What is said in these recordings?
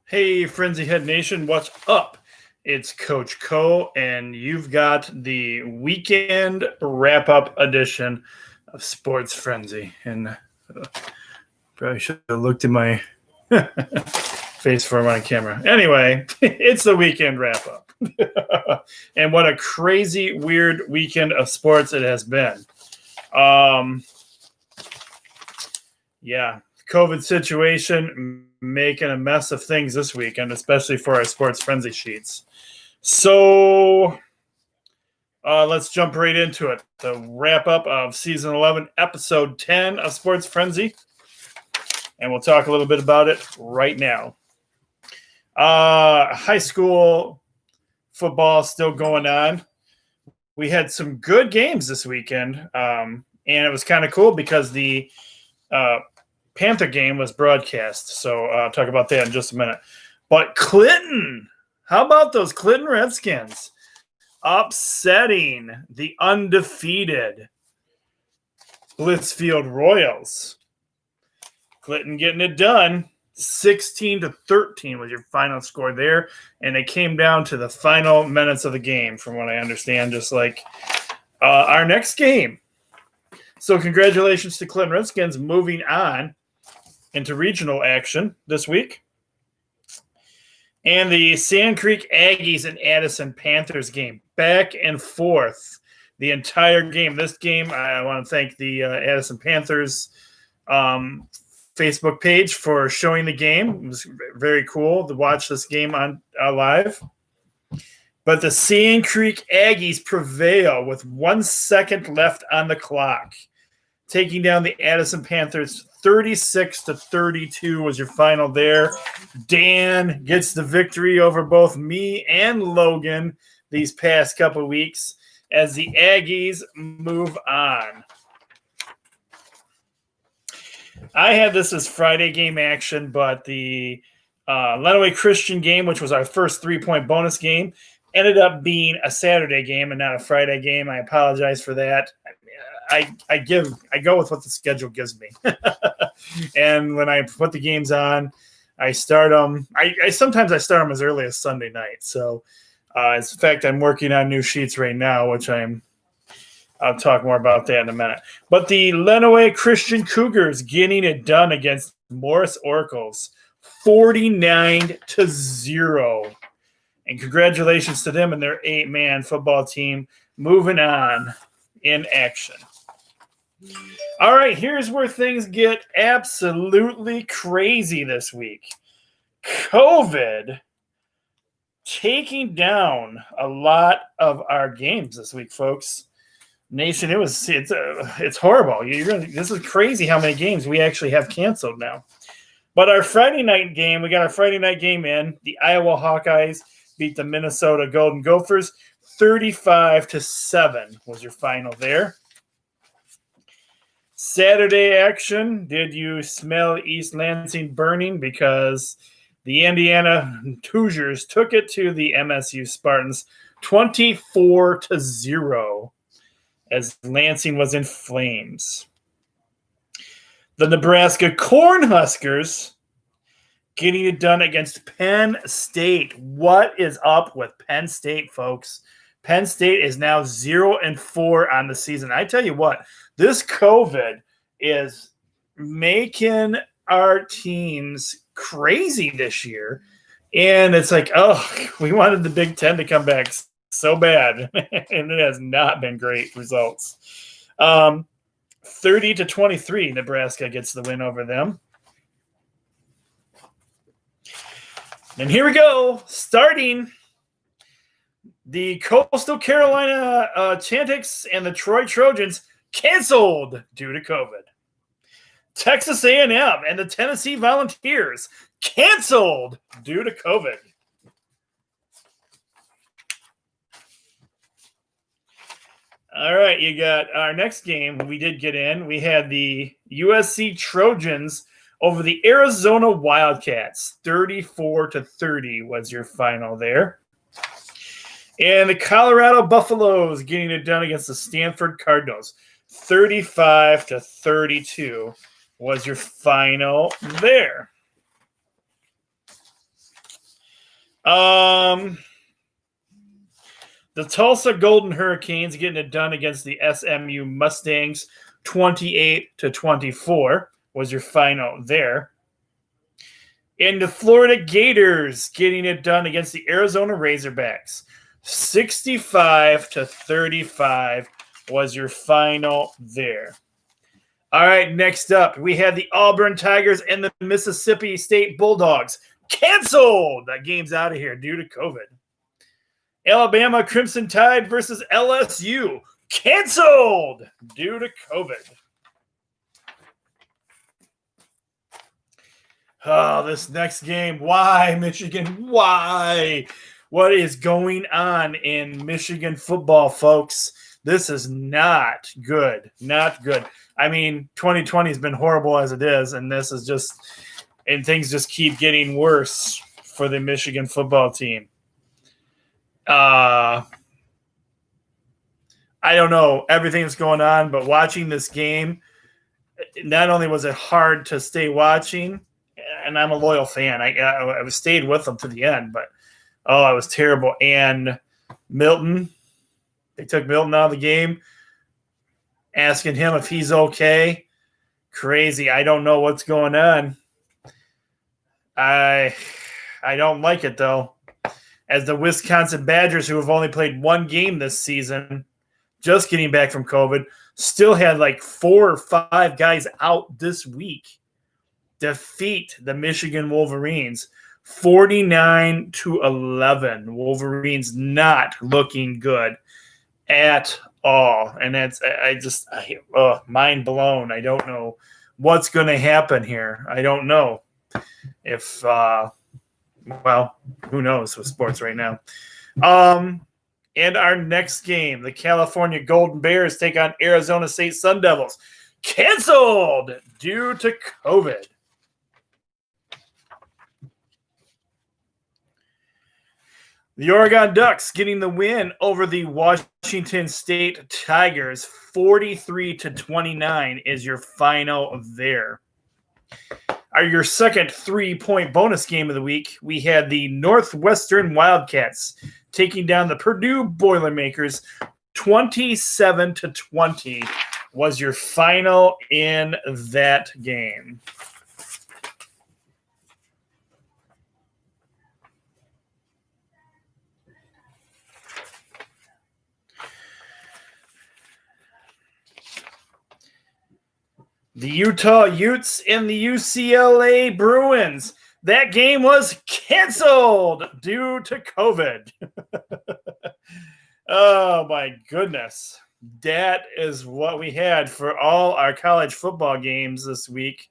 Hey, Frenzy Head Nation, what's up? It's Coach Co, and you've got the weekend wrap-up edition of Sports Frenzy. And probably should have looked at my face for my camera. Anyway, it's the weekend wrap-up. And what a crazy, weird weekend of sports it has been. Yeah, COVID situation making a mess of things this weekend, especially for our Sports Frenzy sheets. So let's jump right into it. The wrap up of season 11, episode 10 of Sports Frenzy. And we'll talk a little bit about it right now. High school football still going on. We had some good games this weekend. And it was kind of cool because the Panther game was broadcast, so I'll talk about that in just a minute. But Clinton, how about those Clinton Redskins upsetting the undefeated Blitzfield Royals? Clinton getting it done. 16-13 was your final score there, and it came down to the final minutes of the game, from what I understand, just like our next game. So congratulations to Clinton Redskins moving on into regional action this week. And the Sand Creek Aggies and Addison Panthers game, back and forth the entire game. This game, I want to thank the Addison Panthers Facebook page for showing the game. It was very cool to watch this game on live. But the Sand Creek Aggies prevail with 1 second left on the clock, taking down the Addison Panthers. 36-32 was your final there. Dan gets the victory over both me and Logan these past couple of weeks as the Aggies move on. I had this as Friday game action, but the Lenawee Christian game, which was our first 3-point bonus game, ended up being a Saturday game and not a Friday game. I apologize for that. I go with what the schedule gives me. And when I put the games on, I start them. Sometimes I start them as early as Sunday night. So, in fact, I'm working on new sheets right now, which I'll talk more about that in a minute. But the Lenawee Christian Cougars getting it done against Morris Oracles, 49-0. And congratulations to them and their 8-man football team moving on in action. All right, here's where things get absolutely crazy this week. COVID taking down a lot of our games this week, folks. Nation, it's horrible. This is crazy how many games we actually have canceled now. But our Friday night game, we got our Friday night game in. The Iowa Hawkeyes beat the Minnesota Golden Gophers. 35-7 was your final there. Saturday action, did you smell East Lansing burning? Because the Indiana Hoosiers took it to the MSU Spartans 24-0 as Lansing was in flames. The Nebraska Cornhuskers getting it done against Penn State. What is up with Penn State, folks? Penn State is now 0-4 on the season. I tell you what, this COVID is making our teams crazy this year. And it's like, we wanted the Big Ten to come back so bad. And it has not been great results. 30-23, Nebraska gets the win over them. And here we go, starting the Coastal Carolina Chantix and the Troy Trojans canceled due to COVID. Texas A&M and the Tennessee Volunteers canceled due to COVID. All right, you got our next game we did get in. We had the USC Trojans over the Arizona Wildcats. 34-30 was your final there. And the Colorado Buffaloes getting it done against the Stanford Cardinals. 35-32 was your final there. The Tulsa Golden Hurricanes getting it done against the SMU Mustangs, 28-24 was your final there. And the Florida Gators getting it done against the Arizona Razorbacks, 65-35 was your final there. All right, next up, we had the Auburn Tigers and the Mississippi State Bulldogs. Canceled! That game's out of here due to COVID. Alabama Crimson Tide versus LSU. Canceled due to COVID. Oh, this next game. Why, Michigan? Why? What is going on in Michigan football, folks? This is not good. Not good. I mean, 2020 has been horrible as it is, and this is just – and things just keep getting worse for the Michigan football team. I don't know everything that's going on, but watching this game, not only was it hard to stay watching, and I'm a loyal fan. I stayed with them to the end, but, it was terrible. And Milton – they took Milton out of the game, asking him if he's okay. Crazy. I don't know what's going on. I don't like it, though. As the Wisconsin Badgers, who have only played one game this season, just getting back from COVID, still had like 4 or 5 guys out this week, defeat the Michigan Wolverines 49-11. Wolverines not looking good at all. And that's mind blown. I don't know what's going to happen here. I don't know if who knows with sports right now. And our next game, the California Golden Bears take on Arizona State Sun Devils. Canceled due to COVID. The Oregon Ducks getting the win over the Washington State Tigers, 43-29 is your final there. Your second 3-point bonus game of the week, we had the Northwestern Wildcats taking down the Purdue Boilermakers, 27-20 was your final in that game. The Utah Utes and the UCLA Bruins. That game was canceled due to COVID. Oh, my goodness. That is what we had for all our college football games this week.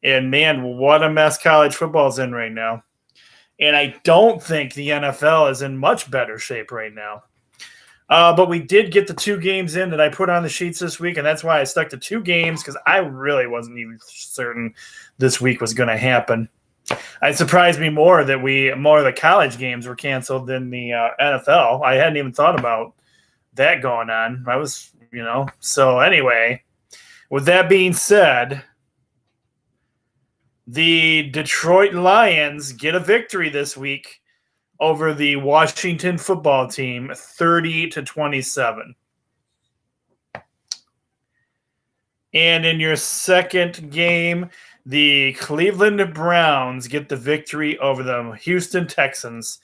And, man, what a mess college football is in right now. And I don't think the NFL is in much better shape right now. But we did get the 2 games in that I put on the sheets this week, and that's why I stuck to 2 games, because I really wasn't even certain this week was going to happen. It surprised me more that more of the college games were canceled than the NFL. I hadn't even thought about that going on. I was, So anyway, with that being said, the Detroit Lions get a victory this week over the Washington football team, 30-27. And in your second game, the Cleveland Browns get the victory over the Houston Texans,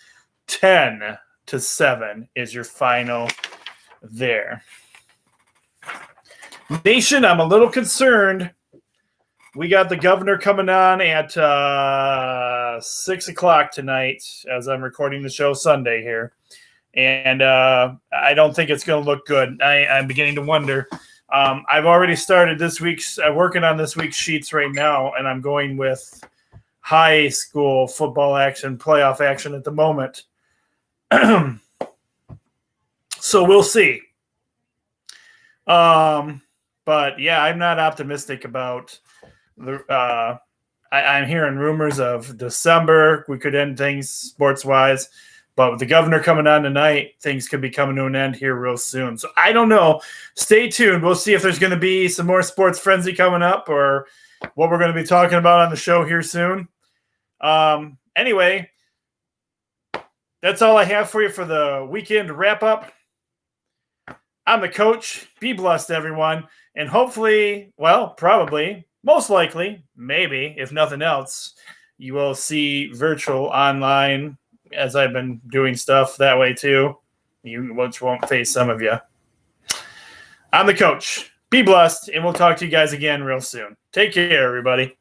10-7 is your final there. Nation, I'm a little concerned. We got the governor coming on at 6 o'clock tonight as I'm recording the show Sunday here. And I don't think it's going to look good. I'm beginning to wonder. I've already started working on this week's sheets right now, and I'm going with high school football action, playoff action at the moment. So we'll see. But, yeah, I'm not optimistic about I'm hearing rumors of December. We could end things sports-wise. But with the governor coming on tonight, things could be coming to an end here real soon. So I don't know. Stay tuned. We'll see if there's going to be some more sports frenzy coming up or what we're going to be talking about on the show here soon. Anyway, that's all I have for you for the weekend wrap up. I'm the coach. Be blessed, everyone. And hopefully, well, probably, most likely, maybe, if nothing else, you will see virtual online as I've been doing stuff that way too, which won't face some of you. I'm the coach. Be blessed, and we'll talk to you guys again real soon. Take care, everybody.